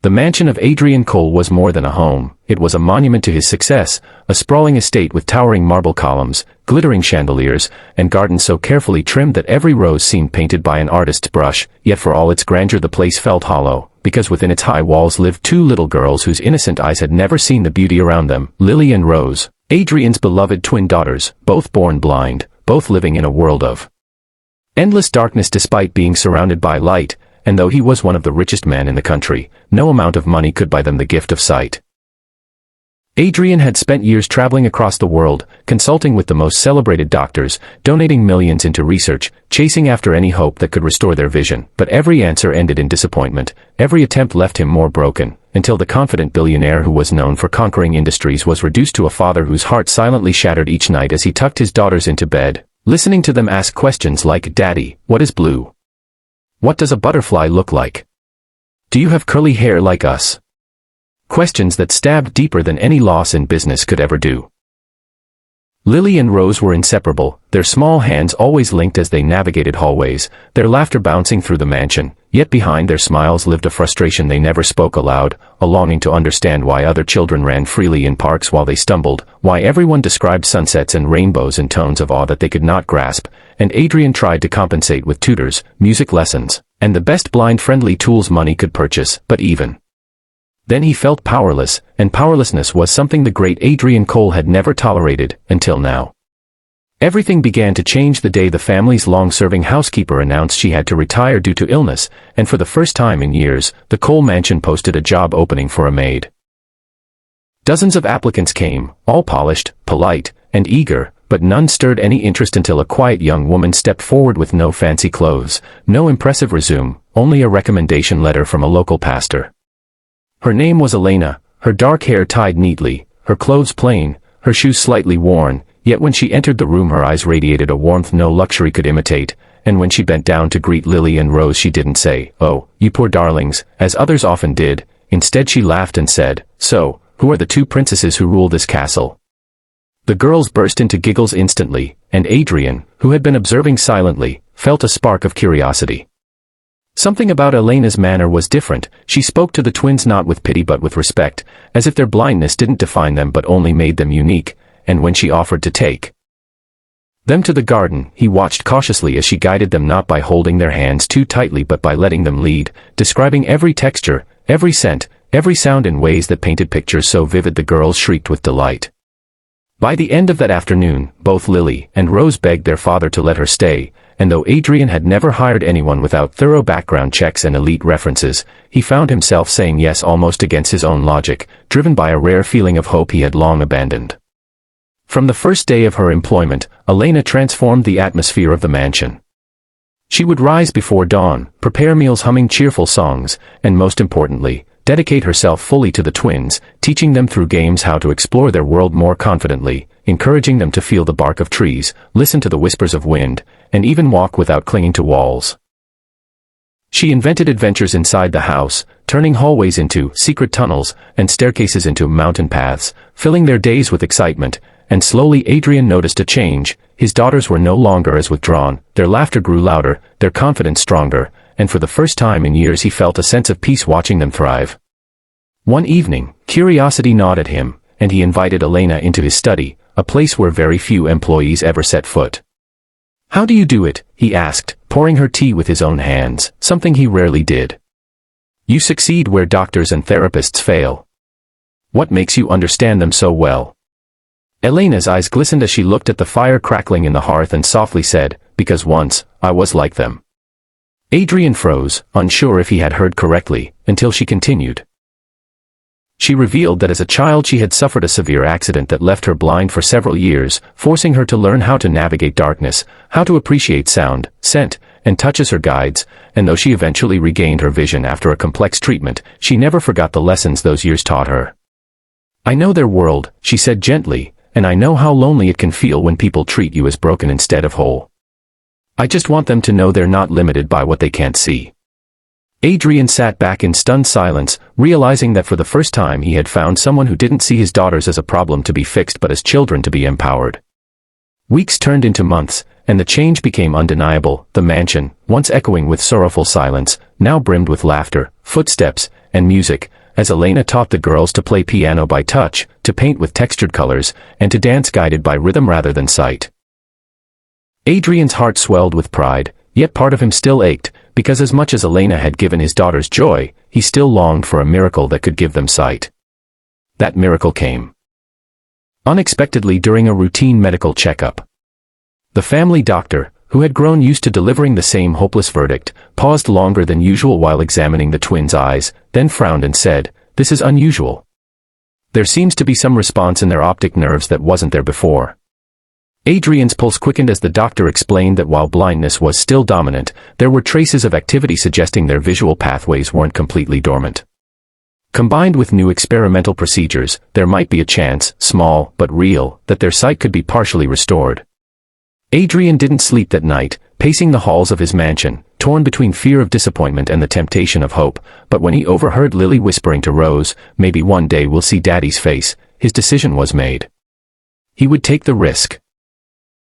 The mansion of Adrian Cole was more than a home. It was a monument to his success, a sprawling estate with towering marble columns, glittering chandeliers, and gardens so carefully trimmed that every rose seemed painted by an artist's brush. Yet for all its grandeur the place felt hollow, because within its high walls lived two little girls whose innocent eyes had never seen the beauty around them, Lily and Rose, Adrian's beloved twin daughters, both born blind, both living in a world of endless darkness despite being surrounded by light. And though he was one of the richest men in the country, no amount of money could buy them the gift of sight. Adrian had spent years traveling across the world, consulting with the most celebrated doctors, donating millions into research, chasing after any hope that could restore their vision. But every answer ended in disappointment. Every attempt left him more broken, until the confident billionaire who was known for conquering industries was reduced to a father whose heart silently shattered each night as he tucked his daughters into bed, listening to them ask questions like, "Daddy, what is blue? What does a butterfly look like? Do you have curly hair like us?" Questions that stabbed deeper than any loss in business could ever do. Lily and Rose were inseparable, their small hands always linked as they navigated hallways, their laughter bouncing through the mansion, yet behind their smiles lived a frustration they never spoke aloud, a longing to understand why other children ran freely in parks while they stumbled, why everyone described sunsets and rainbows in tones of awe that they could not grasp, and Adrian tried to compensate with tutors, music lessons, and the best blind-friendly tools money could purchase, but even then he felt powerless, and powerlessness was something the great Adrian Cole had never tolerated, until now. Everything began to change the day the family's long-serving housekeeper announced she had to retire due to illness, and for the first time in years, the Cole mansion posted a job opening for a maid. Dozens of applicants came, all polished, polite, and eager, but none stirred any interest until a quiet young woman stepped forward with no fancy clothes, no impressive resume, only a recommendation letter from a local pastor. Her name was Elena, her dark hair tied neatly, her clothes plain, her shoes slightly worn, yet when she entered the room her eyes radiated a warmth no luxury could imitate, and when she bent down to greet Lily and Rose she didn't say, "Oh, you poor darlings," as others often did. Instead she laughed and said, "So, who are the two princesses who rule this castle?" The girls burst into giggles instantly, and Adrian, who had been observing silently, felt a spark of curiosity. Something about Elena's manner was different. She spoke to the twins not with pity but with respect, as if their blindness didn't define them but only made them unique, and when she offered to take them to the garden, he watched cautiously as she guided them not by holding their hands too tightly but by letting them lead, describing every texture, every scent, every sound in ways that painted pictures so vivid the girls shrieked with delight. By the end of that afternoon, both Lily and Rose begged their father to let her stay, and though Adrian had never hired anyone without thorough background checks and elite references, he found himself saying yes almost against his own logic, driven by a rare feeling of hope he had long abandoned. From the first day of her employment, Elena transformed the atmosphere of the mansion. She would rise before dawn, prepare meals humming cheerful songs, and most importantly, dedicate herself fully to the twins, teaching them through games how to explore their world more confidently, encouraging them to feel the bark of trees, listen to the whispers of wind, and even walk without clinging to walls. She invented adventures inside the house, turning hallways into secret tunnels and staircases into mountain paths, filling their days with excitement, and slowly Adrian noticed a change. His daughters were no longer as withdrawn, their laughter grew louder, their confidence stronger, and for the first time in years he felt a sense of peace watching them thrive. One evening, curiosity gnawed at him, and he invited Elena into his study, a place where very few employees ever set foot. "How do you do it?" he asked, pouring her tea with his own hands, something he rarely did. "You succeed where doctors and therapists fail. What makes you understand them so well?" Elena's eyes glistened as she looked at the fire crackling in the hearth and softly said, "Because once, I was like them." Adrian froze, unsure if he had heard correctly, until she continued. She revealed that as a child she had suffered a severe accident that left her blind for several years, forcing her to learn how to navigate darkness, how to appreciate sound, scent, and touch as her guides, and though she eventually regained her vision after a complex treatment, she never forgot the lessons those years taught her. "I know their world," she said gently, "and I know how lonely it can feel when people treat you as broken instead of whole. I just want them to know they're not limited by what they can't see." Adrian sat back in stunned silence, realizing that for the first time he had found someone who didn't see his daughters as a problem to be fixed but as children to be empowered. Weeks turned into months, and the change became undeniable. The mansion, once echoing with sorrowful silence, now brimmed with laughter, footsteps, and music, as Elena taught the girls to play piano by touch, to paint with textured colors, and to dance guided by rhythm rather than sight. Adrian's heart swelled with pride, yet part of him still ached, because as much as Elena had given his daughters joy, he still longed for a miracle that could give them sight. That miracle came unexpectedly during a routine medical checkup. The family doctor, who had grown used to delivering the same hopeless verdict, paused longer than usual while examining the twins' eyes, then frowned and said, "This is unusual. There seems to be some response in their optic nerves that wasn't there before." Adrian's pulse quickened as the doctor explained that while blindness was still dominant, there were traces of activity suggesting their visual pathways weren't completely dormant. Combined with new experimental procedures, there might be a chance, small but real, that their sight could be partially restored. Adrian didn't sleep that night, pacing the halls of his mansion, torn between fear of disappointment and the temptation of hope, but when he overheard Lily whispering to Rose, "Maybe one day we'll see Daddy's face," his decision was made. He would take the risk.